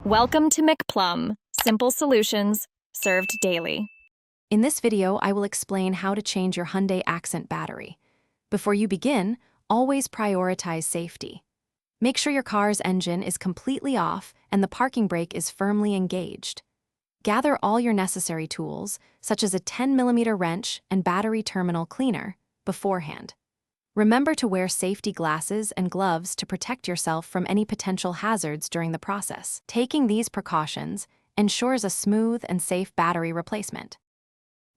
Welcome to McPlum, simple solutions served daily. In this video, I will explain how to change your Hyundai Accent battery. Before you begin, always prioritize safety. Make sure your car's engine is completely off and the parking brake is firmly engaged. Gather all your necessary tools, such as a 10mm wrench and battery terminal cleaner, beforehand. Remember to wear safety glasses and gloves to protect yourself from any potential hazards during the process. Taking these precautions ensures a smooth and safe battery replacement.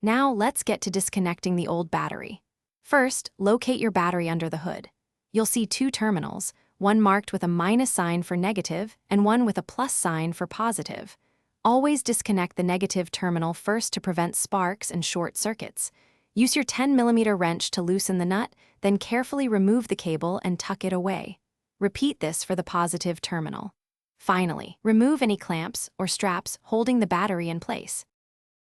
Now let's get to disconnecting the old battery. First, locate your battery under the hood. You'll see two terminals, one marked with a minus sign for negative and one with a plus sign for positive. Always disconnect the negative terminal first to prevent sparks and short circuits. Use your 10mm wrench to loosen the nut, then carefully remove the cable and tuck it away. Repeat this for the positive terminal. Finally, remove any clamps or straps holding the battery in place.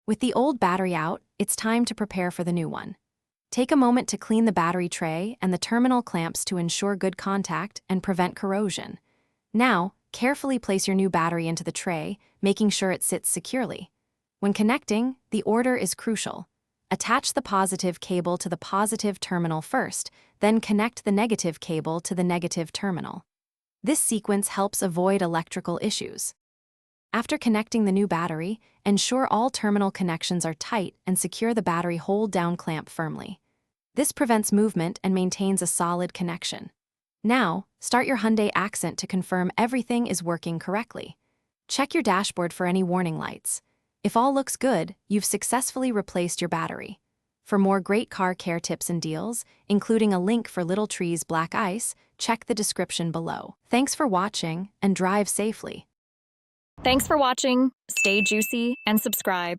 With the old battery out, it's time to prepare for the new one. Take a moment to clean the battery tray and the terminal clamps to ensure good contact and prevent corrosion. Now, carefully place your new battery into the tray, making sure it sits securely. When connecting, the order is crucial. Attach the positive cable to the positive terminal first, then connect the negative cable to the negative terminal. This sequence helps avoid electrical issues. After connecting the new battery, ensure all terminal connections are tight and secure the battery hold-down clamp firmly. This prevents movement and maintains a solid connection. Now, start your Hyundai Accent to confirm everything is working correctly. Check your dashboard for any warning lights. If all looks good, you've successfully replaced your battery. For more great car care tips and deals, including a link for Little Tree's black ice, check the description below. Thanks for watching and drive safely. Thanks for watching, stay juicy, and subscribe.